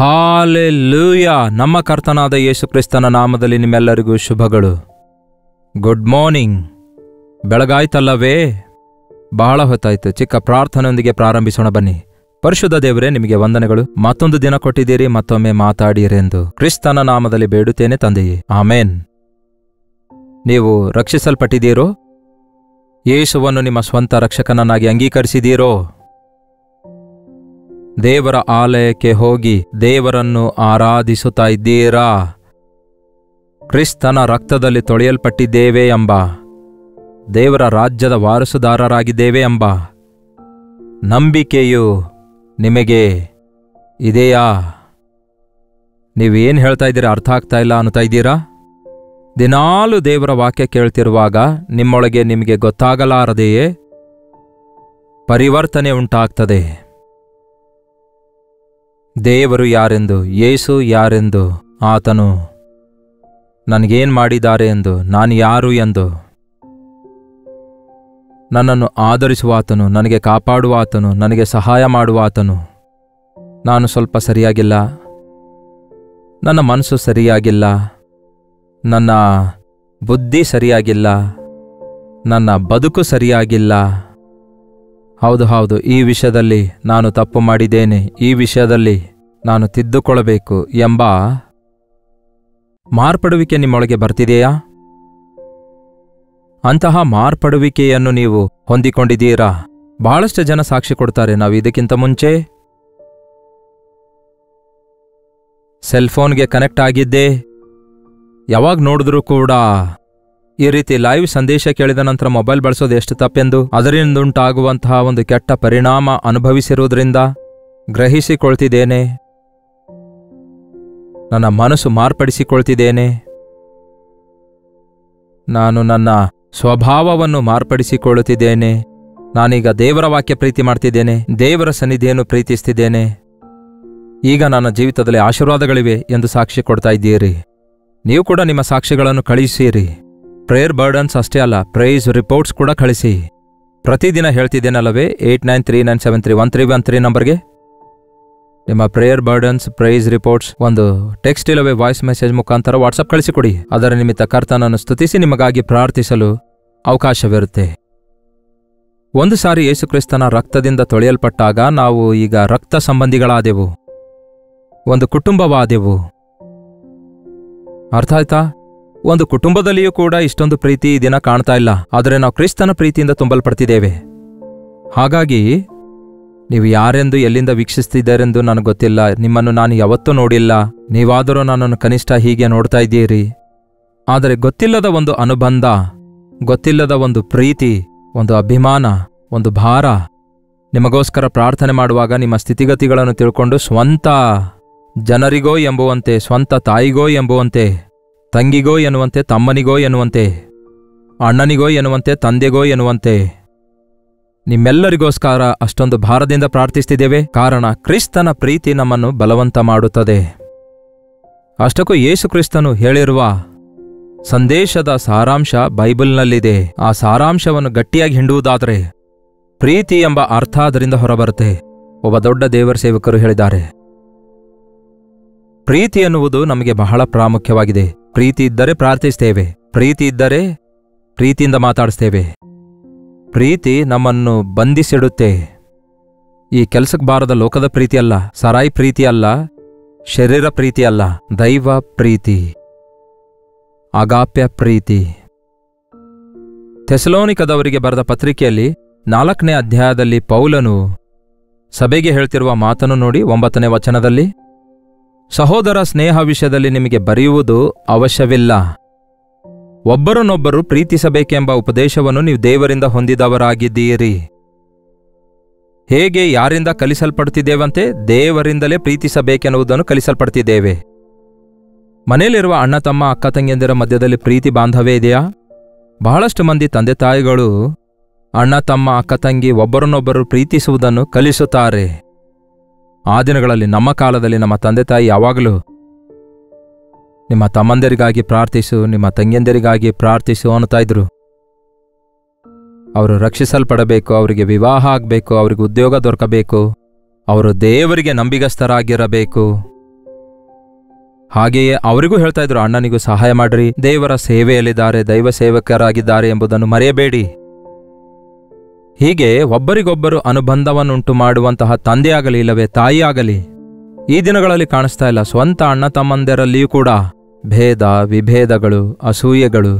Hallelujah. ನಮ್ಮ ಕರ್ತನಾದ ಯೇಸು ಕ್ರಿಸ್ತನ ನಾಮದಲ್ಲಿ ನಿಮ್ಮೆಲ್ಲರಿಗೂ ಶುಭಗಳು. Good morning. ಬೆಳಗಾಯ್ತಲ್ಲವೇ? ಬಹಳ ಹೊತ್ತಾಯ್ತು. ಚಿಕ್ಕ ಪ್ರಾರ್ಥನೆಯೊಂದಿಗೆ ಪ್ರಾರಂಭಿಸೋಣ ಬನ್ನಿ. ಪರಿಶುದ್ಧ ದೇವರೇ, ನಿಮಗೆ ವಂದನೆಗಳು. ಮತ್ತೊಂದು ದಿನ ಕೊಟ್ಟಿದ್ದೀರಿ, ಮತ್ತೊಮ್ಮೆ ಮಾತಾಡಿರೆಂದು ಕ್ರಿಸ್ತನ ನಾಮದಲ್ಲಿ ಬೇಡುತ್ತೇನೆ ತಂದೆಯೇ, ಆಮೇನ್. ನೀವು ರಕ್ಷಿಸಲ್ಪಟ್ಟಿದ್ದೀರೋ? ಯೇಸುವನ್ನು ನಿಮ್ಮ ಸ್ವಂತ ರಕ್ಷಕನನ್ನಾಗಿ ಅಂಗೀಕರಿಸಿದ್ದೀರೋ? ದೇವರ ಆಲಯಕ್ಕೆ ಹೋಗಿ ದೇವರನ್ನು ಆರಾಧಿಸುತ್ತಾ ಇದ್ದೀರಾ? ಕ್ರಿಸ್ತನ ರಕ್ತದಲ್ಲಿ ತೊಳೆಯಲ್ಪಟ್ಟಿದ್ದೇವೆ ಎಂಬ, ದೇವರ ರಾಜ್ಯದ ವಾರಸುದಾರರಾಗಿದ್ದೇವೆ ಎಂಬ ನಂಬಿಕೆಯು ನಿಮಗೆ ಇದೆಯಾ? ನೀವೇನು ಹೇಳ್ತಾ ಇದ್ದೀರಾ? ಅರ್ಥ ಆಗ್ತಾ ಇಲ್ಲ ಅನ್ನುತ್ತಾ ಇದ್ದೀರಾ? ದಿನಾಲು ದೇವರ ವಾಕ್ಯ ಕೇಳ್ತಿರುವಾಗ ನಿಮ್ಮೊಳಗೆ ನಿಮಗೆ ಗೊತ್ತಾಗಲಾರದೆಯೇ ಪರಿವರ್ತನೆ ಉಂಟಾಗ್ತದೆ. ದೇವರು ಯಾರೆಂದು, ಯೇಸು ಯಾರೆಂದು, ಆತನು ನನಗೇನು ಮಾಡಿದ್ದಾರೆ ಎಂದು, ನಾನು ಯಾರು ಎಂದು, ನನ್ನನ್ನು ಆಧರಿಸುವ ಆತನು, ನನಗೆ ಕಾಪಾಡುವ ಆತನು, ನನಗೆ ಸಹಾಯ ಮಾಡುವ ಆತನು. ನಾನು ಸ್ವಲ್ಪ ಸರಿಯಾಗಿಲ್ಲ, ನನ್ನ ಮನಸ್ಸು ಸರಿಯಾಗಿಲ್ಲ, ನನ್ನ ಬುದ್ಧಿ ಸರಿಯಾಗಿಲ್ಲ, ನನ್ನ ಬದುಕು ಸರಿಯಾಗಿಲ್ಲ. ಹೌದು, ಈ ವಿಷಯದಲ್ಲಿ ನಾನು ತಪ್ಪು ಮಾಡಿದ್ದೇನೆ, ಈ ವಿಷಯದಲ್ಲಿ ನಾನು ತಿದ್ದುಕೊಳ್ಳಬೇಕು ಎಂಬ ಮಾರ್ಪಡುವಿಕೆ ನಿಮ್ಮೊಳಗೆ ಬರ್ತಿದೆಯಾ? ಅಂತಹ ಮಾರ್ಪಡುವಿಕೆಯನ್ನು ನೀವು ಹೊಂದಿಕೊಂಡಿದ್ದೀರಾ? ಬಹಳಷ್ಟು ಜನ ಸಾಕ್ಷಿ ಕೊಡ್ತಾರೆ, ನಾವು ಇದಕ್ಕಿಂತ ಮುಂಚೆ ಸೆಲ್ಫೋನ್ಗೆ ಕನೆಕ್ಟ್ ಆಗಿದ್ದೆ, ಯಾವಾಗ ನೋಡಿದ್ರೂ ಕೂಡ ಈ ರೀತಿ ಲೈವ್ ಸಂದೇಶ ಕೇಳಿದ ನಂತರ ಮೊಬೈಲ್ ಬಳಸೋದು ಎಷ್ಟು ತಪ್ಪೆಂದು, ಅದರಿಂದುಂಟಾಗುವಂತಹ ಒಂದು ಕೆಟ್ಟ ಪರಿಣಾಮ ಅನುಭವಿಸಿರುವುದರಿಂದ ಗ್ರಹಿಸಿಕೊಳ್ತಿದ್ದೇನೆ. ನನ್ನ ಮನಸ್ಸು ಮಾರ್ಪಡಿಸಿಕೊಳ್ತಿದ್ದೇನೆ. ನಾನು ನನ್ನ ಸ್ವಭಾವವನ್ನು ಮಾರ್ಪಡಿಸಿಕೊಳ್ಳುತ್ತಿದ್ದೇನೆ. ನಾನೀಗ ದೇವರ ವಾಕ್ಯ ಪ್ರೀತಿ ಮಾಡ್ತಿದ್ದೇನೆ, ದೇವರ ಸನ್ನಿಧಿಯನ್ನು ಪ್ರೀತಿಸ್ತಿದ್ದೇನೆ. ಈಗ ನನ್ನ ಜೀವಿತದಲ್ಲಿ ಆಶೀರ್ವಾದಗಳಿವೆ ಎಂದು ಸಾಕ್ಷಿ ಕೊಡ್ತಾ ಇದ್ದೀರಿ. ನೀವು ಕೂಡ ನಿಮ್ಮ ಸಾಕ್ಷಿಗಳನ್ನು ಕಳಿಸಿರಿ. ಪ್ರೇಯರ್ ಬರ್ಡನ್ಸ್ ಅಷ್ಟೇ ಅಲ್ಲ, ಪ್ರೈಸ್ ರಿಪೋರ್ಟ್ಸ್ ಕೂಡ ಕಳಿಸಿ. ಪ್ರತಿದಿನ ಹೇಳ್ತಿದ್ದೇನಲ್ಲವೇ? 8939731313 ನಂಬರ್ಗೆ ನಿಮ್ಮ ಪ್ರೇಯರ್ ಬರ್ಡನ್ಸ್, ಪ್ರೈಸ್ ರಿಪೋರ್ಟ್ಸ್ ಒಂದು ಟೆಕ್ಸ್ಟ್ ಇಲ್ಲವೇ ವಾಯ್ಸ್ ಮೆಸೇಜ್ ಮುಖಾಂತರ ವಾಟ್ಸಪ್ ಕಳಿಸಿಕೊಡಿ. ಅದರ ನಿಮಿತ್ತ ಕರ್ತನನ್ನು ಸ್ತುತಿಸಿ ನಿಮಗಾಗಿ ಪ್ರಾರ್ಥಿಸಲು ಅವಕಾಶವಿರುತ್ತೆ. ಒಂದು ಸಾರಿ ಯೇಸುಕ್ರಿಸ್ತನ ರಕ್ತದಿಂದ ತೊಳೆಯಲ್ಪಟ್ಟಾಗ ನಾವು ಈಗ ರಕ್ತ ಸಂಬಂಧಿಗಳಾದೆವು, ಒಂದು ಕುಟುಂಬವಾದೆವು. ಅರ್ಥ ಆಯ್ತಾ? ಒಂದು ಕುಟುಂಬದಲ್ಲಿಯೂ ಕೂಡ ಇಷ್ಟೊಂದು ಪ್ರೀತಿ ಈ ದಿನ ಕಾಣ್ತಾ ಇಲ್ಲ, ಆದರೆ ನಾವು ಕ್ರಿಸ್ತನ ಪ್ರೀತಿಯಿಂದ ತುಂಬಲ್ಪಡ್ತಿದ್ದೇವೆ. ಹಾಗಾಗಿ ನೀವು ಯಾರೆಂದು, ಎಲ್ಲಿಂದ ವೀಕ್ಷಿಸ್ತಿದ್ದಾರೆಂದು ನನಗೆ ಗೊತ್ತಿಲ್ಲ. ನಿಮ್ಮನ್ನು ನಾನು ಯಾವತ್ತೂ ನೋಡಿಲ್ಲ, ನೀವಾದರೂ ನನ್ನನ್ನು ಕನಿಷ್ಠ ಹೀಗೆ ನೋಡ್ತಾ ಇದ್ದೀರಿ. ಆದರೆ ಗೊತ್ತಿಲ್ಲದ ಒಂದು ಅನುಬಂಧ, ಗೊತ್ತಿಲ್ಲದ ಒಂದು ಪ್ರೀತಿ, ಒಂದು ಅಭಿಮಾನ, ಒಂದು ಭಾರ, ನಿಮಗೋಸ್ಕರ ಪ್ರಾರ್ಥನೆ ಮಾಡುವಾಗ ನಿಮ್ಮ ಸ್ಥಿತಿಗತಿಗಳನ್ನು ತಿಳ್ಕೊಂಡು ಸ್ವಂತ ಜನರಿಗೋ ಎಂಬುವಂತೆ, ಸ್ವಂತ ತಾಯಿಗೋ ಎಂಬುವಂತೆ, ತಂಗಿಗೋ ಎನ್ನುವಂತೆ, ತಮ್ಮನಿಗೋ ಎನ್ನುವಂತೆ, ಅಣ್ಣನಿಗೋ ಎನ್ನುವಂತೆ, ತಂದೆಗೋ ಎನ್ನುವಂತೆ ನಿಮ್ಮೆಲ್ಲರಿಗೋಸ್ಕರ ಅಷ್ಟೊಂದು ಭಾರದಿಂದ ಪ್ರಾರ್ಥಿಸ್ತಿದ್ದೇವೆ. ಕಾರಣ ಕ್ರಿಸ್ತನ ಪ್ರೀತಿ ನಮ್ಮನ್ನು ಬಲವಂತ ಮಾಡುತ್ತದೆ. ಅಷ್ಟಕ್ಕೂ ಯೇಸು ಕ್ರಿಸ್ತನು ಹೇಳಿರುವ ಸಂದೇಶದ ಸಾರಾಂಶ ಬೈಬಲ್ನಲ್ಲಿದೆ. ಆ ಸಾರಾಂಶವನ್ನು ಗಟ್ಟಿಯಾಗಿ ಹಿಂಡುವುದಾದರೆ ಪ್ರೀತಿ ಎಂಬ ಅರ್ಥ ಅದರಿಂದ ಹೊರಬರುತ್ತೆ. ಒಬ್ಬ ದೊಡ್ಡ ದೇವರ ಸೇವಕರು ಹೇಳಿದ್ದಾರೆ, ಪ್ರೀತಿ ಎನ್ನುವುದು ನಮಗೆ ಬಹಳ ಪ್ರಾಮುಖ್ಯವಾಗಿದೆ. ಪ್ರೀತಿ ಇದ್ದರೆ ಪ್ರಾರ್ಥಿಸ್ತೇವೆ, ಪ್ರೀತಿ ಇದ್ದರೆ ಪ್ರೀತಿಯಿಂದ ಮಾತಾಡಿಸ್ತೇವೆ. ಪ್ರೀತಿ ನಮ್ಮನ್ನು ಬಂಧಿಸಿಡುತ್ತೆ. ಈ ಕೆಲಸಕ್ಕೆ ಬಾರದ ಲೋಕದ ಪ್ರೀತಿ ಅಲ್ಲ, ಸರಾಯಿ ಪ್ರೀತಿ ಅಲ್ಲ, ಶರೀರ ಪ್ರೀತಿ ಅಲ್ಲ, ದೈವ ಪ್ರೀತಿ, ಅಗಾಪ್ಯ ಪ್ರೀತಿ. ಥೆಸಲೋನಿಕದವರಿಗೆ ಬರೆದ ಪತ್ರಿಕೆಯಲ್ಲಿ 4ನೇ ಅಧ್ಯಾಯದಲ್ಲಿ ಪೌಲನು ಸಭೆಗೆ ಹೇಳ್ತಿರುವ ಮಾತನ್ನು ನೋಡಿ. 9ನೇ ವಚನದಲ್ಲಿ, ಸಹೋದರ ಸ್ನೇಹ ವಿಷಯದಲ್ಲಿ ನಿಮಗೆ ಬರೆಯುವುದು ಅವಶ್ಯವಿಲ್ಲ, ಒಬ್ಬರನ್ನೊಬ್ಬರು ಪ್ರೀತಿಸಬೇಕೆಂಬ ಉಪದೇಶವನ್ನು ನೀವು ದೇವರಿಂದ ಹೊಂದಿದವರಾಗಿದ್ದೀರಿ. ಹೇಗೆ, ಯಾರಿಂದ ಕಲಿಸಲ್ಪಡುತ್ತಿದ್ದೇವಂತೆ? ದೇವರಿಂದಲೇ ಪ್ರೀತಿಸಬೇಕೆನ್ನುವುದನ್ನು ಕಲಿಸಲ್ಪಡ್ತಿದ್ದೇವೆ. ಮನೆಯಲ್ಲಿರುವ ಅಣ್ಣ ತಮ್ಮ, ಅಕ್ಕ ತಂಗಿಯಂದಿರ ಮಧ್ಯದಲ್ಲಿ ಪ್ರೀತಿ ಬಾಂಧವ್ಯ ಇದೆಯಾ? ಬಹಳಷ್ಟು ಮಂದಿ ತಂದೆ ತಾಯಿಗಳು ಅಣ್ಣ ತಮ್ಮ, ಅಕ್ಕ ತಂಗಿ ಒಬ್ಬರನ್ನೊಬ್ಬರು ಪ್ರೀತಿಸುವುದನ್ನು ಕಲಿಸುತ್ತಾರೆ. ಆ ದಿನಗಳಲ್ಲಿ, ನಮ್ಮ ಕಾಲದಲ್ಲಿ ನಮ್ಮ ತಂದೆ ತಾಯಿ ಯಾವಾಗಲೂ ನಿಮ್ಮ ತಮ್ಮಂದಿರಿಗಾಗಿ ಪ್ರಾರ್ಥಿಸು, ನಿಮ್ಮ ತಂಗಿಯಂದಿರಿಗಾಗಿ ಪ್ರಾರ್ಥಿಸು ಅನ್ನುತ್ತಾ ಇದ್ರು. ಅವರು ರಕ್ಷಿಸಲ್ಪಡಬೇಕು, ಅವರಿಗೆ ವಿವಾಹ ಆಗಬೇಕು, ಅವರಿಗೆ ಉದ್ಯೋಗ ದೊರಕಬೇಕು, ಅವರು ದೇವರಿಗೆ ನಂಬಿಗಸ್ತರಾಗಿರಬೇಕು. ಹಾಗೆಯೇ ಅವರಿಗೂ ಹೇಳ್ತಾ ಇದ್ರು, ಅಣ್ಣನಿಗೂ ಸಹಾಯ ಮಾಡ್ರಿ, ದೇವರ ಸೇವೆಯಲ್ಲಿದ್ದಾರೆ, ದೈವ ಸೇವಕರಾಗಿದ್ದಾರೆ ಎಂಬುದನ್ನು ಮರೆಯಬೇಡಿ. ಹೀಗೆ ಒಬ್ಬರಿಗೊಬ್ಬರು ಅನುಬಂಧವನ್ನುಂಟು ಮಾಡುವಂತಹ ತಂದೆಯಾಗಲಿ ಇಲ್ಲವೇ ತಾಯಿಯಾಗಲಿ ಈ ದಿನಗಳಲ್ಲಿ ಕಾಣಿಸ್ತಾ ಇಲ್ಲ. ಸ್ವಂತ ಅಣ್ಣ ತಮ್ಮಂದಿರಲ್ಲಿಯೂ ಕೂಡ ಭೇದ ವಿಭೇದಗಳು, ಅಸೂಯೆಗಳು,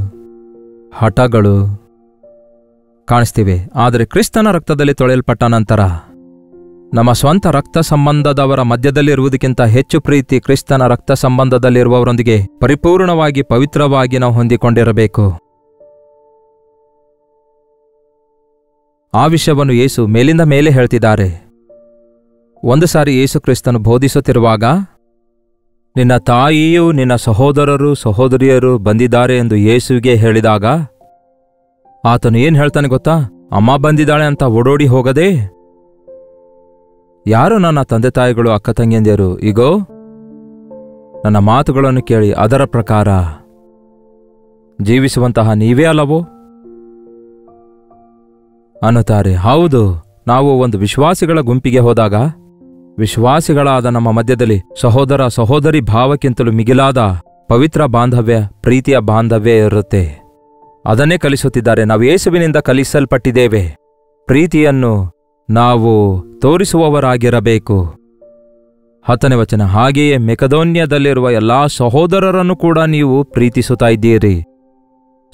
ಹಠಗಳು ಕಾಣಿಸ್ತಿವೆ. ಆದರೆ ಕ್ರಿಸ್ತನ ರಕ್ತದಲ್ಲಿ ತೊಳೆಯಲ್ಪಟ್ಟ ನಂತರ ನಮ್ಮ ಸ್ವಂತ ರಕ್ತ ಸಂಬಂಧದವರ ಮಧ್ಯದಲ್ಲಿರುವುದಕ್ಕಿಂತ ಹೆಚ್ಚು ಪ್ರೀತಿ ಕ್ರಿಸ್ತನ ರಕ್ತ ಸಂಬಂಧದಲ್ಲಿರುವವರೊಂದಿಗೆ ಪರಿಪೂರ್ಣವಾಗಿ ಪವಿತ್ರವಾಗಿ ನಾವು ಹೊಂದಿಕೊಂಡಿರಬೇಕು. ಆ ವಿಷಯವನ್ನು ಯೇಸು ಮೇಲಿಂದ ಮೇಲೆ ಹೇಳ್ತಿದ್ದಾರೆ. ಒಂದು ಸಾರಿ ಯೇಸು ಕ್ರಿಸ್ತನು ಬೋಧಿಸುತ್ತಿರುವಾಗ, ನಿನ್ನ ತಾಯಿಯೂ ನಿನ್ನ ಸಹೋದರರು ಸಹೋದರಿಯರು ಬಂದಿದ್ದಾರೆ ಎಂದು ಯೇಸುವಿಗೆ ಹೇಳಿದಾಗ ಆತನು ಏನು ಹೇಳ್ತಾನೆ ಗೊತ್ತಾ? ಅಮ್ಮ ಬಂದಿದ್ದಾಳೆ ಅಂತ ಓಡೋಡಿ ಹೋಗದೆ, ಯಾರು ನನ್ನ ತಂದೆ ತಾಯಿಗಳು ಅಕ್ಕ ತಂಗಿಯಂದಿರು, ಈಗೋ ನನ್ನ ಮಾತುಗಳನ್ನು ಕೇಳಿ ಅದರ ಪ್ರಕಾರ ಜೀವಿಸುವಂತಹ ನೀವೇ ಅಲ್ಲವೋ ಅನ್ನುತ್ತಾರೆ. ಹೌದು, ನಾವು ಒಂದು ವಿಶ್ವಾಸಿಗಳ ಗುಂಪಿಗೆ ಹೋದಾಗ ವಿಶ್ವಾಸಿಗಳಾದ ನಮ್ಮ ಮಧ್ಯದಲ್ಲಿ ಸಹೋದರ ಸಹೋದರಿ ಭಾವಕ್ಕಿಂತಲೂ ಮಿಗಿಲಾದ ಪವಿತ್ರ ಬಾಂಧವ್ಯ, ಪ್ರೀತಿಯ ಬಾಂಧವ್ಯ ಇರುತ್ತೆ. ಅದನ್ನೇ ಕಲಿಸುತ್ತಿದ್ದಾರೆ. ನಾವು ಯೇಸುವಿನಿಂದ ಕಲಿಸಲ್ಪಟ್ಟಿದ್ದೇವೆ. ಪ್ರೀತಿಯನ್ನು ನಾವು ತೋರಿಸುವವರಾಗಿರಬೇಕು. 10ನೇ ವಚನ, ಹಾಗೆಯೇ ಮೆಕದೋನ್ಯದಲ್ಲಿರುವ ಎಲ್ಲಾ ಸಹೋದರರನ್ನು ಕೂಡ ನೀವು ಪ್ರೀತಿಸುತ್ತಾ ಇದ್ದೀರಿ.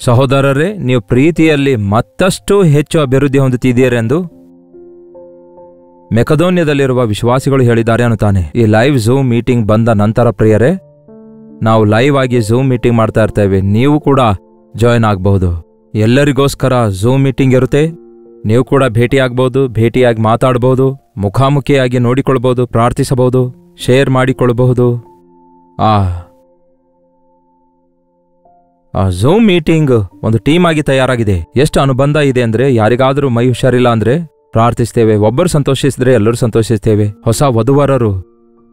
ಸಹೋದರರೇ, ನೀವು ಪ್ರೀತಿಯಲ್ಲಿ ಮತ್ತಷ್ಟು ಹೆಚ್ಚು ಅಭಿವೃದ್ಧಿ ಹೊಂದುತ್ತಿದ್ದೀರೆಂದು ಮೆಕದೋನ್ಯದಲ್ಲಿರುವ ವಿಶ್ವಾಸಿಗಳು ಹೇಳಿದ್ದಾರೆ ಅನ್ನುತ್ತಾನೆ. ಈ ಲೈವ್ ಝೂಮ್ ಮೀಟಿಂಗ್ ಬಂದ ನಂತರ ಪ್ರಿಯರೇ, ನಾವು ಲೈವ್ ಆಗಿ ಝೂಮ್ ಮೀಟಿಂಗ್ ಮಾಡ್ತಾ ಇರ್ತೇವೆ. ನೀವು ಕೂಡ ಜಾಯ್ನ್ ಆಗಬಹುದು. ಎಲ್ಲರಿಗೋಸ್ಕರ ಝೂಮ್ ಮೀಟಿಂಗ್ ಇರುತ್ತೆ. ನೀವು ಕೂಡ ಭೇಟಿಯಾಗಬಹುದು, ಭೇಟಿಯಾಗಿ ಮಾತಾಡಬಹುದು, ಮುಖಾಮುಖಿಯಾಗಿ ನೋಡಿಕೊಳ್ಬಹುದು, ಪ್ರಾರ್ಥಿಸಬಹುದು, ಶೇರ್ ಮಾಡಿಕೊಳ್ಳಬಹುದು. ಆ ಝೂಮ್ ಮೀಟಿಂಗ್ ಒಂದು ಟೀಮ್ ಆಗಿ ತಯಾರಾಗಿದೆ. ಎಷ್ಟು ಅನುಬಂಧ ಇದೆ ಅಂದ್ರೆ, ಯಾರಿಗಾದರೂ ಮೈ ಹುಷಾರಿಲ್ಲ ಅಂದ್ರೆ ಪ್ರಾರ್ಥಿಸ್ತೇವೆ, ಒಬ್ಬರು ಸಂತೋಷಿಸಿದ್ರೆ ಎಲ್ಲರೂ ಸಂತೋಷಿಸ್ತೇವೆ. ಹೊಸ ವಧುವರರು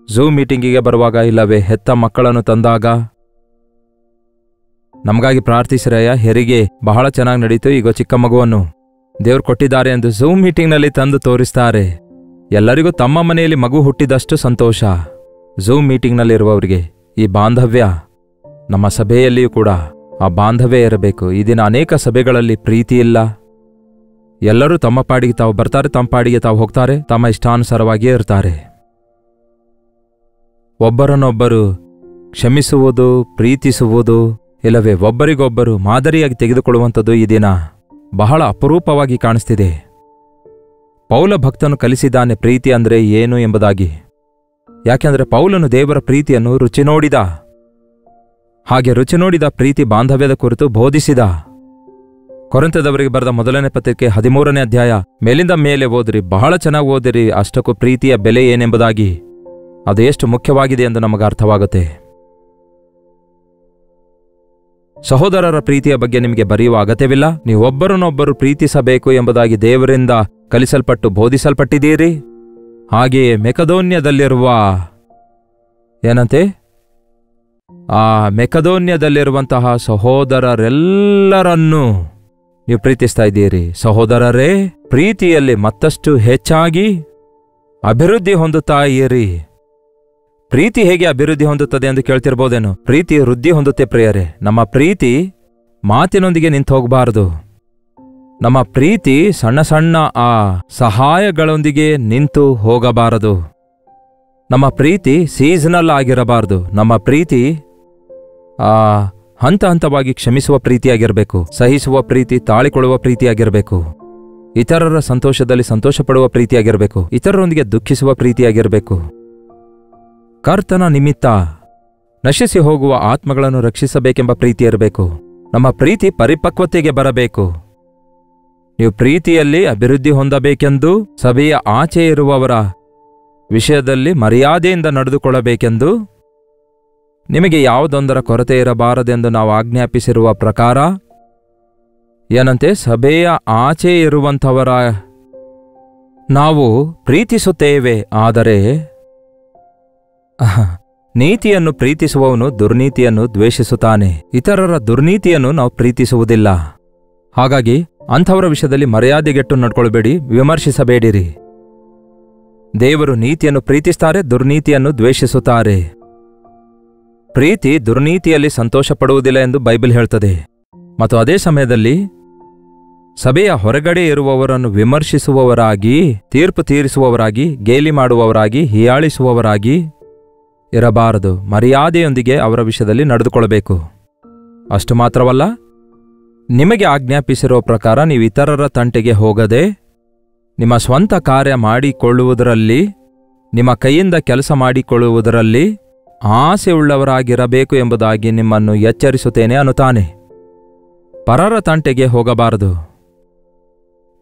ಝೂಮ್ ಮೀಟಿಂಗಿಗೆ ಬರುವಾಗ ಇಲ್ಲವೇ ಹೆತ್ತ ಮಕ್ಕಳನ್ನು ತಂದಾಗ ನಮಗಾಗಿ ಪ್ರಾರ್ಥಿಸಿರಯ್ಯ, ಹೆರಿಗೆ ಬಹಳ ಚೆನ್ನಾಗಿ ನಡೀತು, ಈಗ ಚಿಕ್ಕ ಮಗುವನ್ನು ದೇವ್ರು ಕೊಟ್ಟಿದ್ದಾರೆ ಎಂದು ಝೂಮ್ ಮೀಟಿಂಗ್ನಲ್ಲಿ ತಂದು ತೋರಿಸ್ತಾರೆ. ಎಲ್ಲರಿಗೂ ತಮ್ಮ ಮನೆಯಲ್ಲಿ ಮಗು ಹುಟ್ಟಿದಷ್ಟು ಸಂತೋಷ. ಝೂಮ್ ಮೀಟಿಂಗ್ನಲ್ಲಿರುವವರಿಗೆ ಈ ಬಾಂಧವ್ಯ ನಮ್ಮ ಸಭೆಯಲ್ಲಿಯೂ ಕೂಡ ಆ ಬಾಂಧವ್ಯ ಇರಬೇಕು. ಈ ದಿನ ಅನೇಕ ಸಭೆಗಳಲ್ಲಿ ಪ್ರೀತಿ ಇಲ್ಲ. ಎಲ್ಲರೂ ತಮ್ಮ ಪಾಡಿಗೆ ತಾವು ಬರ್ತಾರೆ, ತಮ್ಮ ಪಾಡಿಗೆ ತಾವು ಹೋಗ್ತಾರೆ, ತಮ್ಮ ಇಷ್ಟಾನುಸಾರವಾಗಿಯೇ ಇರ್ತಾರೆ. ಒಬ್ಬರನ್ನೊಬ್ಬರು ಕ್ಷಮಿಸುವುದು, ಪ್ರೀತಿಸುವುದು, ಇಲ್ಲವೇ ಒಬ್ಬರಿಗೊಬ್ಬರು ಮಾದರಿಯಾಗಿ ತೆಗೆದುಕೊಳ್ಳುವಂಥದ್ದು ಈ ದಿನ ಬಹಳ ಅಪರೂಪವಾಗಿ ಕಾಣಿಸ್ತಿದೆ. ಪೌಲ ಭಕ್ತನು ಕಲಿಸಿದ್ದಾನೆ ಪ್ರೀತಿ ಅಂದರೆ ಏನು ಎಂಬುದಾಗಿ. ಯಾಕೆಂದರೆ ಪೌಲನು ದೇವರ ಪ್ರೀತಿಯನ್ನು ರುಚಿ ನೋಡಿದ. ಹಾಗೆ ರುಚಿ ನೋಡಿದ ಪ್ರೀತಿ ಬಾಂಧವ್ಯದ ಕುರಿತು ಬೋಧಿಸಿದ. ಕೊರಿಂಥದವರಿಗೆ ಬರೆದ 1ನೇ ಪತ್ರಿಕೆ 13ನೇ ಅಧ್ಯಾಯ ಮೇಲಿಂದ ಮೇಲೆ ಓದಿರಿ, ಬಹಳ ಚೆನ್ನಾಗಿ ಓದಿರಿ. ಅಷ್ಟಕ್ಕೂ ಪ್ರೀತಿಯ ಬೆಲೆ ಏನೆಂಬುದಾಗಿ, ಅದು ಎಷ್ಟು ಮುಖ್ಯವಾಗಿದೆ ಎಂದು ನಮಗೆ ಅರ್ಥವಾಗುತ್ತೆ. ಸಹೋದರರ ಪ್ರೀತಿಯ ಬಗ್ಗೆ ನಿಮಗೆ ಬರೆಯುವ ಅಗತ್ಯವಿಲ್ಲ. ನೀವು ಒಬ್ಬರನ್ನೊಬ್ಬರು ಪ್ರೀತಿಸಬೇಕು ಎಂಬುದಾಗಿ ದೇವರಿಂದ ಕಲಿಸಲ್ಪಟ್ಟು ಬೋಧಿಸಲ್ಪಟ್ಟಿದ್ದೀರಿ. ಹಾಗೆಯೇ ಮೆಕದೋನ್ಯದಲ್ಲಿರುವ ಏನಂತೆ ಆ ಮೆಕದೋನ್ಯದಲ್ಲಿರುವಂತಹ ಸಹೋದರರೆಲ್ಲರನ್ನೂ ನೀವು ಪ್ರೀತಿಸ್ತಾ ಇದ್ದೀರಿ. ಸಹೋದರರೇ, ಪ್ರೀತಿಯಲ್ಲಿ ಮತ್ತಷ್ಟು ಹೆಚ್ಚಾಗಿ ಅಭಿವೃದ್ಧಿ ಹೊಂದುತ್ತಾ ಇರಿ. ಪ್ರೀತಿ ಹೇಗೆ ಅಭಿವೃದ್ಧಿ ಹೊಂದುತ್ತದೆ ಎಂದು ಕೇಳ್ತಿರ್ಬೋದೇನು? ಪ್ರೀತಿ ವೃದ್ಧಿ ಹೊಂದುತ್ತೆ ಪ್ರಿಯರೇ. ನಮ್ಮ ಪ್ರೀತಿ ಮಾತಿನೊಂದಿಗೆ ನಿಂತು ಹೋಗಬಾರದು. ನಮ್ಮ ಪ್ರೀತಿ ಸಣ್ಣ ಸಣ್ಣ ಆ ಸಹಾಯಗಳೊಂದಿಗೆ ನಿಂತು ಹೋಗಬಾರದು. ನಮ್ಮ ಪ್ರೀತಿ ಸೀಸನಲ್ ಆಗಿರಬಾರದು. ನಮ್ಮ ಪ್ರೀತಿ ಹಂತ ಹಂತವಾಗಿ ಕ್ಷಮಿಸುವ ಪ್ರೀತಿಯಾಗಿರಬೇಕು. ಸಹಿಸುವ ಪ್ರೀತಿ, ತಾಳಿಕೊಳ್ಳುವ ಪ್ರೀತಿಯಾಗಿರಬೇಕು. ಇತರರ ಸಂತೋಷದಲ್ಲಿ ಸಂತೋಷಪಡುವ ಪ್ರೀತಿಯಾಗಿರಬೇಕು. ಇತರರೊಂದಿಗೆ ದುಃಖಿಸುವ ಪ್ರೀತಿಯಾಗಿರಬೇಕು. ಕರ್ತನ ನಿಮಿತ್ತ ನಶಿಸಿ ಹೋಗುವ ಆತ್ಮಗಳನ್ನು ರಕ್ಷಿಸಬೇಕೆಂಬ ಪ್ರೀತಿ ಇರಬೇಕು. ನಮ್ಮ ಪ್ರೀತಿ ಪರಿಪಕ್ವತೆಗೆ ಬರಬೇಕು. ನೀವು ಪ್ರೀತಿಯಲ್ಲಿ ಅಭಿವೃದ್ಧಿ ಹೊಂದಬೇಕೆಂದು, ಸಭೆಯ ಆಚೆ ಇರುವವರ ವಿಷಯದಲ್ಲಿ ಮರ್ಯಾದೆಯಿಂದ ನಡೆದುಕೊಳ್ಳಬೇಕೆಂದು, ನಿಮಗೆ ಯಾವುದೊಂದರ ಕೊರತೆ ಇರಬಾರದೆಂದು ನಾವು ಆಜ್ಞಾಪಿಸಿರುವ ಪ್ರಕಾರ ಏನಂತೆ, ಸಭೆಯ ಆಚೆ ಇರುವಂಥವರ ನಾವು ಪ್ರೀತಿಸುತ್ತೇವೆ. ಆದರೆ ನೀತಿಯನ್ನು ಪ್ರೀತಿಸುವವನು ದುರ್ನೀತಿಯನ್ನು ದ್ವೇಷಿಸುತ್ತಾನೆ. ಇತರರ ದುರ್ನೀತಿಯನ್ನು ನಾವು ಪ್ರೀತಿಸುವುದಿಲ್ಲ. ಹಾಗಾಗಿ ಅಂಥವರ ವಿಷಯದಲ್ಲಿ ಮರ್ಯಾದೆಗೆಟ್ಟು ನಡ್ಕೊಳ್ಬೇಡಿ, ವಿಮರ್ಶಿಸಬೇಡಿರಿ. ದೇವರು ನೀತಿಯನ್ನು ಪ್ರೀತಿಸ್ತಾರೆ, ದುರ್ನೀತಿಯನ್ನು ದ್ವೇಷಿಸುತ್ತಾರೆ. ಪ್ರೀತಿ ದುರ್ನೀತಿಯಲ್ಲಿ ಸಂತೋಷಪಡುವುದಿಲ್ಲ ಎಂದು ಬೈಬಲ್ ಹೇಳ್ತದೆ. ಮತ್ತು ಅದೇ ಸಮಯದಲ್ಲಿ ಸಭೆಯ ಹೊರಗಡೆ ಇರುವವರನ್ನು ವಿಮರ್ಶಿಸುವವರಾಗಿ, ತೀರ್ಪು ತೀರಿಸುವವರಾಗಿ, ಗೇಲಿ ಮಾಡುವವರಾಗಿ, ಹೀಯಾಳಿಸುವವರಾಗಿ ಇರಬಾರದು. ಮರ್ಯಾದೆಯೊಂದಿಗೆ ಅವರ ವಿಷಯದಲ್ಲಿ ನಡೆದುಕೊಳ್ಳಬೇಕು. ಅಷ್ಟು ಮಾತ್ರವಲ್ಲ, ನಿಮಗೆ ಆಜ್ಞಾಪಿಸಿರೋ ಪ್ರಕಾರ ನೀವು ಇತರರ ತಂಟೆಗೆ ಹೋಗದೆ ನಿಮ್ಮ ಸ್ವಂತ ಕಾರ್ಯ ಮಾಡಿಕೊಳ್ಳುವುದರಲ್ಲಿ, ನಿಮ್ಮ ಕೈಯಿಂದ ಕೆಲಸ ಮಾಡಿಕೊಳ್ಳುವುದರಲ್ಲಿ ಆಸೆಯುಳ್ಳವರಾಗಿರಬೇಕು ಎಂಬುದಾಗಿ ನಿಮ್ಮನ್ನು ಎಚ್ಚರಿಸುತ್ತೇನೆ ಅನ್ನುತ್ತಾನೆ. ಪರರ ತಂಟೆಗೆ ಹೋಗಬಾರದು.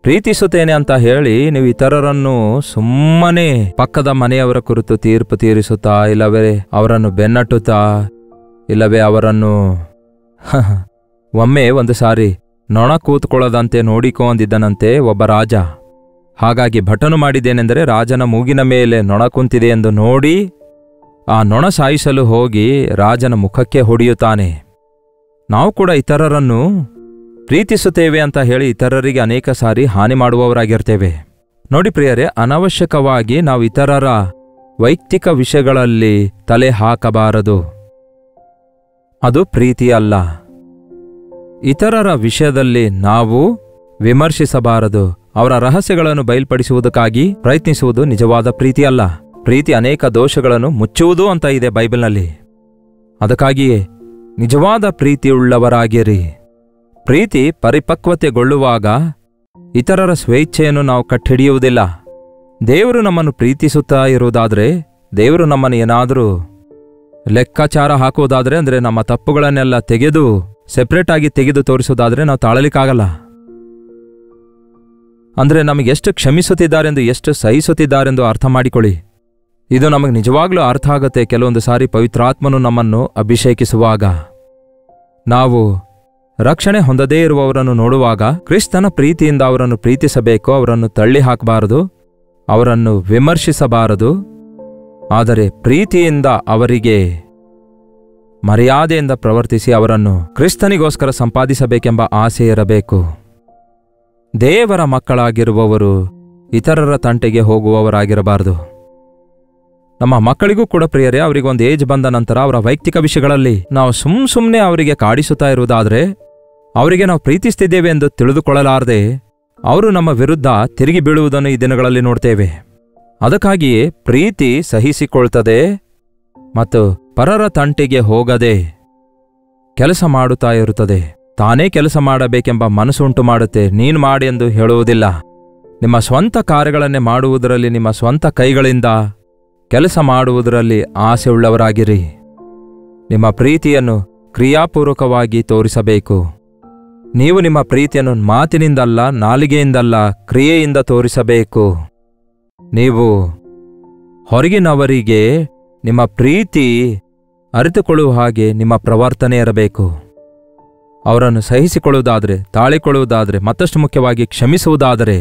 ಪ್ರೀತಿಸುತ್ತೇನೆ ಅಂತ ಹೇಳಿ ನೀವು ಇತರರನ್ನು ಸುಮ್ಮನೆ ಪಕ್ಕದ ಮನೆಯವರ ಕುರಿತು ತೀರ್ಪು ತೀರಿಸುತ್ತಾ, ಇಲ್ಲವೇ ಅವರನ್ನು ಬೆನ್ನಟ್ಟುತ್ತಾ, ಇಲ್ಲವೇ ಅವರನ್ನು ಒಮ್ಮೆ ಒಂದು ಸಾರಿ ನೊಣ ಕೂತ್ಕೊಳ್ಳದಂತೆ ನೋಡಿಕೋ ಅಂದಿದ್ದನಂತೆ ಒಬ್ಬ ರಾಜ. ಹಾಗಾಗಿ ಭಟನು ಮಾಡಿದ್ದೇನೆಂದರೆ ರಾಜನ ಮೂಗಿನ ಮೇಲೆ ನೊಣ ಕುಂತಿದೆ ಎಂದು ನೋಡಿ ಆ ನೊಣ ಸಾಯಿಸಲು ಹೋಗಿ ರಾಜನ ಮುಖಕ್ಕೆ ಹೊಡೆಯುತ್ತಾನೆ. ನಾವು ಕೂಡ ಇತರರನ್ನು ಪ್ರೀತಿಸುತ್ತೇವೆ ಅಂತ ಹೇಳಿ ಇತರರಿಗೆ ಅನೇಕ ಸಾರಿ ಹಾನಿ ಮಾಡುವವರಾಗಿರ್ತೇವೆ. ನೋಡಿ ಪ್ರಿಯರೇ, ಅನವಶ್ಯಕವಾಗಿ ನಾವು ಇತರರ ವೈಯಕ್ತಿಕ ವಿಷಯಗಳಲ್ಲಿ ತಲೆ ಹಾಕಬಾರದು. ಅದು ಪ್ರೀತಿ ಅಲ್ಲ. ಇತರರ ವಿಷಯದಲ್ಲಿ ನಾವು ವಿಮರ್ಶಿಸಬಾರದು. ಅವರ ರಹಸ್ಯಗಳನ್ನು ಬಯಲ್ಪಡಿಸುವುದಕ್ಕಾಗಿ ಪ್ರಯತ್ನಿಸುವುದು ನಿಜವಾದ ಪ್ರೀತಿ ಅಲ್ಲ. ಪ್ರೀತಿ ಅನೇಕ ದೋಷಗಳನ್ನು ಮುಚ್ಚುವುದು ಅಂತ ಇದೆ ಬೈಬಲ್ನಲ್ಲಿ. ಅದಕ್ಕಾಗಿಯೇ ನಿಜವಾದ ಪ್ರೀತಿಯುಳ್ಳವರಾಗಿರಿ. ಪ್ರೀತಿ ಪರಿಪಕ್ವತೆಗೊಳ್ಳುವಾಗ ಇತರರ ಸ್ವೇಚ್ಛೆಯನ್ನು ನಾವು ಕಟ್ಟಿಹಿಡಿಯುವುದಿಲ್ಲ. ದೇವರು ನಮ್ಮನ್ನು ಪ್ರೀತಿಸುತ್ತಾ ಇರುವುದಾದರೆ, ದೇವರು ನಮ್ಮನ್ನು ಏನಾದರೂ ಲೆಕ್ಕಾಚಾರ ಹಾಕುವುದಾದರೆ, ಅಂದರೆ ನಮ್ಮ ತಪ್ಪುಗಳನ್ನೆಲ್ಲ ತೆಗೆದು ಸೆಪ್ರೇಟಾಗಿ ತೆಗೆದು ತೋರಿಸುವುದಾದರೆ ನಾವು ತಾಳಲಿಕ್ಕಾಗಲ್ಲ. ಅಂದರೆ ನಮಗೆ ಎಷ್ಟು ಕ್ಷಮಿಸುತ್ತಿದ್ದಾರೆಂದು, ಎಷ್ಟು ಸಹಿಸುತ್ತಿದ್ದಾರೆಂದು ಅರ್ಥ ಮಾಡಿಕೊಳ್ಳಿ. ಇದು ನಮಗೆ ನಿಜವಾಗ್ಲೂ ಅರ್ಥ ಆಗುತ್ತೆ ಕೆಲವೊಂದು ಸಾರಿ ಪವಿತ್ರಾತ್ಮನು ನಮ್ಮನ್ನು ಅಭಿಷೇಕಿಸುವಾಗ. ನಾವು ರಕ್ಷಣೆ ಹೊಂದದೇ ಇರುವವರನ್ನು ನೋಡುವಾಗ ಕ್ರಿಸ್ತನ ಪ್ರೀತಿಯಿಂದ ಅವರನ್ನು ಪ್ರೀತಿಸಬೇಕು. ಅವರನ್ನು ತಳ್ಳಿ ಹಾಕಬಾರದು, ಅವರನ್ನು ವಿಮರ್ಶಿಸಬಾರದು. ಆದರೆ ಪ್ರೀತಿಯಿಂದ ಅವರಿಗೆ ಮರ್ಯಾದೆಯಿಂದ ಪ್ರವರ್ತಿಸಿ ಅವರನ್ನು ಕ್ರಿಸ್ತನಿಗೋಸ್ಕರ ಸಂಪಾದಿಸಬೇಕೆಂಬ ಆಸೆ ಇರಬೇಕು. ದೇವರ ಮಕ್ಕಳಾಗಿರುವವರು ಇತರರ ತಂಟೆಗೆ ಹೋಗುವವರಾಗಿರಬಾರದು. ನಮ್ಮ ಮಕ್ಕಳಿಗೂ ಕೂಡ ಪ್ರಿಯರೇ, ಅವರಿಗೊಂದು ಏಜ್ ಬಂದ ನಂತರ ಅವರ ವೈಯಕ್ತಿಕ ವಿಷಯಗಳಲ್ಲಿ ನಾವು ಸುಮ್ಮನೆ ಅವರಿಗೆ ಕಾಡಿಸುತ್ತಾ ಇರುವುದಾದರೆ, ಅವರಿಗೆ ನಾವು ಪ್ರೀತಿಸ್ತಿದ್ದೇವೆ ಎಂದು ತಿಳಿದುಕೊಳ್ಳಲಾರದೆ ಅವರು ನಮ್ಮ ವಿರುದ್ಧ ತಿರುಗಿ ಬೀಳುವುದನ್ನು ಈ ದಿನಗಳಲ್ಲಿ ನೋಡ್ತೇವೆ. ಅದಕ್ಕಾಗಿಯೇ ಪ್ರೀತಿ ಸಹಿಸಿಕೊಳ್ತದೆ ಮತ್ತು ಪರರ ತಂಟೆಗೆ ಹೋಗದೆ ಕೆಲಸ ಮಾಡುತ್ತಾ ಇರುತ್ತದೆ. ತಾನೇ ಕೆಲಸ ಮಾಡಬೇಕೆಂಬ ಮನಸ್ಸುಂಟು ಮಾಡುತ್ತೆ. ನೀನು ಮಾಡಿ ಎಂದು ಹೇಳುವುದಿಲ್ಲ. ನಿಮ್ಮ ಸ್ವಂತ ಕಾರ್ಯಗಳನ್ನೇ ಮಾಡುವುದರಲ್ಲಿ, ನಿಮ್ಮ ಸ್ವಂತ ಕೈಗಳಿಂದ ಕೆಲಸ ಮಾಡುವುದರಲ್ಲಿ ಆಸೆಯುಳ್ಳವರಾಗಿರಿ. ನಿಮ್ಮ ಪ್ರೀತಿಯನ್ನು ಕ್ರಿಯಾಪೂರ್ವಕವಾಗಿ ತೋರಿಸಬೇಕು. ನೀವು ನಿಮ್ಮ ಪ್ರೀತಿಯನ್ನು ಮಾತಿನಿಂದಲ್ಲ, ನಾಲಿಗೆಯಿಂದಲ್ಲ, ಕ್ರಿಯೆಯಿಂದ ತೋರಿಸಬೇಕು. ನೀವು ಹೊರಗಿನವರಿಗೆ ನಿಮ್ಮ ಪ್ರೀತಿ ಅರಿತುಕೊಳ್ಳುವ ಹಾಗೆ ನಿಮ್ಮ ಪ್ರವರ್ತನೆ ಇರಬೇಕು. ಅವರನ್ನು ಸಹಿಸಿಕೊಳ್ಳುವುದಾದರೆ, ತಾಳಿಕೊಳ್ಳುವುದಾದರೆ, ಮತ್ತಷ್ಟು ಮುಖ್ಯವಾಗಿ ಕ್ಷಮಿಸುವುದಾದರೆ.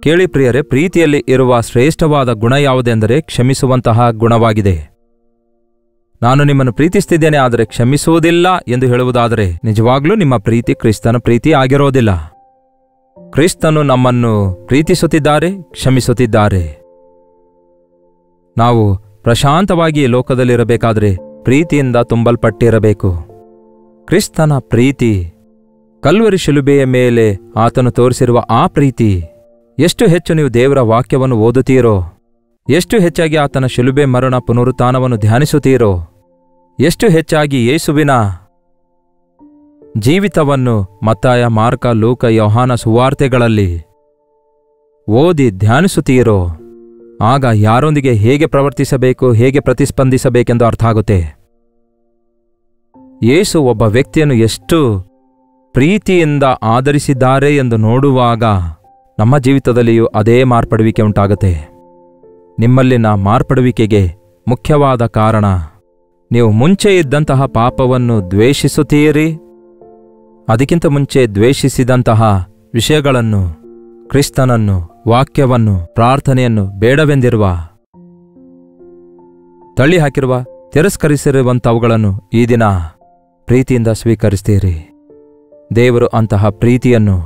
ಕೇಳಿ ಪ್ರಿಯರೇ, ಪ್ರೀತಿಯಲ್ಲಿ ಇರುವ ಶ್ರೇಷ್ಠವಾದ ಗುಣ ಯಾವುದೆಂದರೆ ಕ್ಷಮಿಸುವಂತಹ ಗುಣವಾಗಿದೆ. ನಾನು ನಿಮ್ಮನ್ನು ಪ್ರೀತಿಸ್ತಿದ್ದೇನೆ, ಆದರೆ ಕ್ಷಮಿಸುವುದಿಲ್ಲ ಎಂದು ಹೇಳುವುದಾದರೆ ನಿಜವಾಗ್ಲೂ ನಿಮ್ಮ ಪ್ರೀತಿ ಕ್ರಿಸ್ತನ ಪ್ರೀತಿ ಆಗಿರೋದಿಲ್ಲ. ಕ್ರಿಸ್ತನು ನಮ್ಮನ್ನು ಪ್ರೀತಿಸುತ್ತಿದ್ದಾರೆ, ಕ್ಷಮಿಸುತ್ತಿದ್ದಾರೆ. ನಾವು ಪ್ರಶಾಂತವಾಗಿ ಲೋಕದಲ್ಲಿರಬೇಕಾದರೆ ಪ್ರೀತಿಯಿಂದ ತುಂಬಲ್ಪಟ್ಟಿರಬೇಕು. ಕ್ರಿಸ್ತನ ಪ್ರೀತಿ, ಕಲ್ವರಿ ಶಿಲುಬೆಯ ಮೇಲೆ ಆತನು ತೋರಿಸಿರುವ ಆ ಪ್ರೀತಿ, ಎಷ್ಟು ಹೆಚ್ಚು ನೀವು ದೇವರ ವಾಕ್ಯವನ್ನು ಓದುತ್ತೀರೋ, ಎಷ್ಟು ಹೆಚ್ಚಾಗಿ ಆತನ ಶಿಲುಬೆ ಮರಣ ಪುನರುತ್ಥಾನವನ್ನು ಧ್ಯಾನಿಸುತ್ತೀರೋ, ಎಷ್ಟು ಹೆಚ್ಚಾಗಿ ಯೇಸುವಿನ ಜೀವಿತವನ್ನು ಮತ್ತಾಯ, ಮಾರ್ಕ, ಲೂಕ, ಯೋಹಾನ ಸುವಾರ್ತೆಗಳಲ್ಲಿ ಓದಿ ಧ್ಯಾನಿಸುತ್ತೀರೋ, ಆಗ ಯಾರೊಂದಿಗೆ ಹೇಗೆ ಪ್ರವರ್ತಿಸಬೇಕು, ಹೇಗೆ ಪ್ರತಿಸ್ಪಂದಿಸಬೇಕೆಂದು ಅರ್ಥ ಆಗುತ್ತೆ. ಯೇಸು ಒಬ್ಬ ವ್ಯಕ್ತಿಯನ್ನು ಎಷ್ಟು ಪ್ರೀತಿಯಿಂದ ಆದರಿಸಿದ್ದಾರೆ ಎಂದು ನೋಡುವಾಗ ನಮ್ಮ ಜೀವಿತದಲ್ಲಿಯೂ ಅದೇ ಮಾರ್ಪಡುವಿಕೆ ಉಂಟಾಗುತ್ತೆ. ನಿಮ್ಮಲ್ಲಿನ ಮಾರ್ಪಡುವಿಕೆಗೆ ಮುಖ್ಯವಾದ ಕಾರಣ, ನೀವು ಮುಂಚೆ ಇದ್ದಂತಹ ಪಾಪವನ್ನು ದ್ವೇಷಿಸುತ್ತೀರಿ. ಅದಕ್ಕಿಂತ ಮುಂಚೆ ದ್ವೇಷಿಸಿದಂತಹ ವಿಷಯಗಳನ್ನು, ಕ್ರಿಸ್ತನನ್ನು, ವಾಕ್ಯವನ್ನು, ಪ್ರಾರ್ಥನೆಯನ್ನು ಬೇಡವೆಂದಿರುವ, ತಳ್ಳಿ ಹಾಕಿರುವ, ತಿರಸ್ಕರಿಸಿರುವಂಥವುಗಳನ್ನು ಈ ದಿನ ಪ್ರೀತಿಯಿಂದ ಸ್ವೀಕರಿಸ್ತೀರಿ. ದೇವರು ಅಂತಹ ಪ್ರೀತಿಯನ್ನು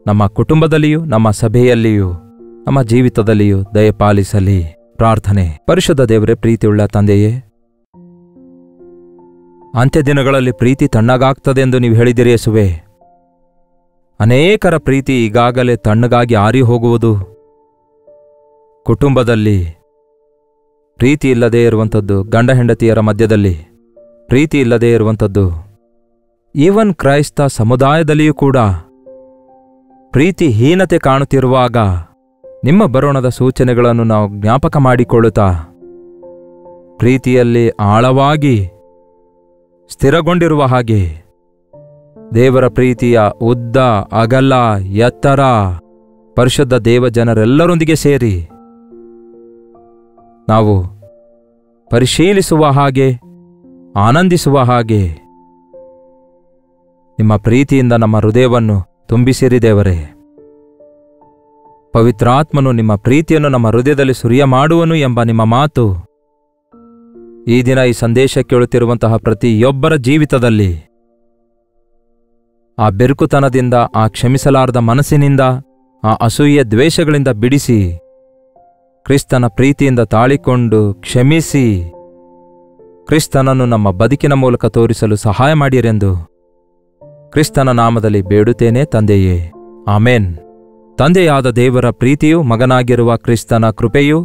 ನಮ್ಮ ಕುಟುಂಬದಲ್ಲಿಯೂ, ನಮ್ಮ ಸಭೆಯಲ್ಲಿಯೂ, ನಮ್ಮ ಜೀವಿತದಲ್ಲಿಯೂ ದಯಪಾಲಿಸಲಿ. ಪ್ರಾರ್ಥನೆ. ಪರಿಶುದ್ಧ ದೇವರೇ, ಪ್ರೀತಿಯುಳ್ಳ ತಂದೆಯೇ, ಅಂತ್ಯ ದಿನಗಳಲ್ಲಿ ಪ್ರೀತಿ ತಣ್ಣಗಾಗ್ತದೆಂದು ನೀವು ಹೇಳಿದಿರಿ ಯೇಸುವೆ. ಅನೇಕರ ಪ್ರೀತಿ ಈಗಾಗಲೇ ತಣ್ಣಗಾಗಿ ಆರಿ ಹೋಗುವುದು. ಕುಟುಂಬದಲ್ಲಿ ಪ್ರೀತಿ ಇಲ್ಲದೇ ಇರುವಂಥದ್ದು, ಗಂಡ ಹೆಂಡತಿಯರ ಮಧ್ಯದಲ್ಲಿ ಪ್ರೀತಿ ಇಲ್ಲದೇ ಇರುವಂಥದ್ದು, ಈವನ್ ಕ್ರೈಸ್ತ ಸಮುದಾಯದಲ್ಲಿಯೂ ಕೂಡ ಪ್ರೀತಿಹೀನತೆ ಕಾಣುತ್ತಿರುವಾಗ ನಿಮ್ಮ ಬರೋಣದ ಸೂಚನೆಗಳನ್ನು ನಾವು ಜ್ಞಾಪಕ ಮಾಡಿಕೊಳ್ಳುತ್ತಾ ಪ್ರೀತಿಯಲ್ಲಿ ಆಳವಾಗಿ ಸ್ಥಿರಗೊಂಡಿರುವ ಹಾಗೆ ದೇವರ ಪ್ರೀತಿಯ ಉದ್ದ, ಅಗಲ, ಎತ್ತರ ಪರಿಶುದ್ಧ ದೇವ ಜನರೆಲ್ಲರೊಂದಿಗೆ ಸೇರಿ ನಾವು ಪರಿಶೀಲಿಸುವ ಹಾಗೆ, ಆನಂದಿಸುವ ಹಾಗೆ ನಿಮ್ಮ ಪ್ರೀತಿಯಿಂದ ನಮ್ಮ ಹೃದಯವನ್ನು ತುಂಬಿಸಿರಿ ದೇವರೇ. ಪವಿತ್ರಾತ್ಮನು ನಿಮ್ಮ ಪ್ರೀತಿಯನ್ನು ನಮ್ಮ ಹೃದಯದಲ್ಲಿ ಸುರಿಯ ಮಾಡುವನು ಎಂಬ ನಿಮ್ಮ ಮಾತು ಈ ದಿನ ಈ ಸಂದೇಶ ಕೇಳುತ್ತಿರುವಂತಹ ಪ್ರತಿಯೊಬ್ಬರ ಜೀವಿತದಲ್ಲಿ ಆ ಬೆರುಕುತನದಿಂದ, ಆ ಕ್ಷಮಿಸಲಾರದ ಮನಸ್ಸಿನಿಂದ, ಆ ಅಸೂಯೆ ದ್ವೇಷಗಳಿಂದ ಬಿಡಿಸಿ ಕ್ರಿಸ್ತನ ಪ್ರೀತಿಯಿಂದ ತಾಳಿಕೊಂಡು ಕ್ಷಮಿಸಿ ಕ್ರಿಸ್ತನನ್ನು ನಮ್ಮ ಬದುಕಿನ ಮೂಲಕ ತೋರಿಸಲು ಸಹಾಯ ಮಾಡಿರೆಂದು ಕ್ರಿಸ್ತನ ನಾಮದಲ್ಲಿ ಬೇಡುತ್ತೇನೆ ತಂದೆಯೇ, ಆಮೇನ್. ತಂದೆಯಾದ ದೇವರ ಪ್ರೀತಿಯು, ಮಗನಾಗಿರುವ ಕ್ರಿಸ್ತನ ಕೃಪೆಯು,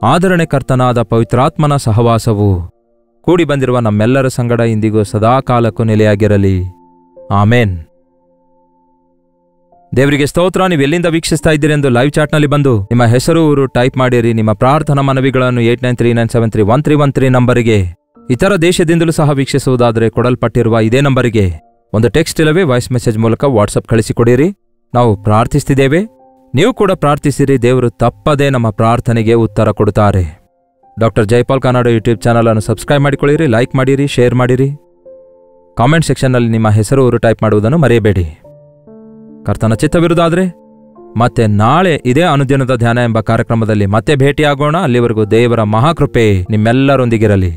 ಆದರಣೆಕರ್ತನಾದ ಪವಿತ್ರಾತ್ಮನ ಸಹವಾಸವು ಕೂಡಿ ಬಂದಿರುವ ನಮ್ಮೆಲ್ಲರ ಸಂಗಡ ಇಂದಿಗೂ ಸದಾಕಾಲಕ್ಕೂ ನೆಲೆಯಾಗಿರಲಿ. ಆಮೇನ್. ದೇವರಿಗೆ ಸ್ತೋತ್ರ. ನೀವು ಎಲ್ಲಿಂದ ವೀಕ್ಷಿಸ್ತಾ ಇದ್ದೀರೆಂದು ಲೈವ್ ಚಾಟ್ನಲ್ಲಿ ಬಂದು ನಿಮ್ಮ ಹೆಸರು, ಊರು ಟೈಪ್ ಮಾಡಿರಿ. ನಿಮ್ಮ ಪ್ರಾರ್ಥನಾ ಮನವಿಗಳನ್ನು 8939731313 ನಂಬರಿಗೆ, ಇತರ ದೇಶದಿಂದಲೂ ಸಹ ವೀಕ್ಷಿಸುವುದಾದರೆ ಕೊಡಲ್ಪಟ್ಟಿರುವ ಇದೇ ನಂಬರಿಗೆ ಒಂದು ಟೆಕ್ಸ್ಟ್ ಇಲ್ಲವೇ ವಾಯ್ಸ್ ಮೆಸೇಜ್ ಮೂಲಕ ವಾಟ್ಸಪ್ ಕಳಿಸಿಕೊಡಿರಿ. ನಾವು ಪ್ರಾರ್ಥಿಸ್ತಿದ್ದೇವೆ, ನೀವು ಕೂಡ ಪ್ರಾರ್ಥಿಸಿರಿ. ದೇವರು ತಪ್ಪದೇ ನಮ್ಮ ಪ್ರಾರ್ಥನೆಗೆ ಉತ್ತರ ಕೊಡುತ್ತಾರೆ. Doctor Jaipal Kannada YouTube channel ಅನ್ನು ಸಬ್ಸ್ಕ್ರೈಬ್ ಮಾಡಿಕೊಳ್ಳಿರಿ, ಲೈಕ್ ಮಾಡಿರಿ, ಶೇರ್ ಮಾಡಿರಿ. ಕಾಮೆಂಟ್ ಸೆಕ್ಷನ್ನಲ್ಲಿ ನಿಮ್ಮ ಹೆಸರು, ಊರು ಟೈಪ್ ಮಾಡುವುದನ್ನು ಮರೆಯಬೇಡಿ. ಕರ್ತನ ಚಿತ್ತವಿರುವುದಾದರೆ ಮತ್ತೆ ನಾಳೆ ಇದೇ ಅನುದಿನದ ಧ್ಯಾನ ಎಂಬ ಕಾರ್ಯಕ್ರಮದಲ್ಲಿ ಮತ್ತೆ ಭೇಟಿಯಾಗೋಣ. ಅಲ್ಲಿವರೆಗೂ ದೇವರ ಮಹಾಕೃಪೆ ನಿಮ್ಮೆಲ್ಲರೊಂದಿಗಿರಲಿ.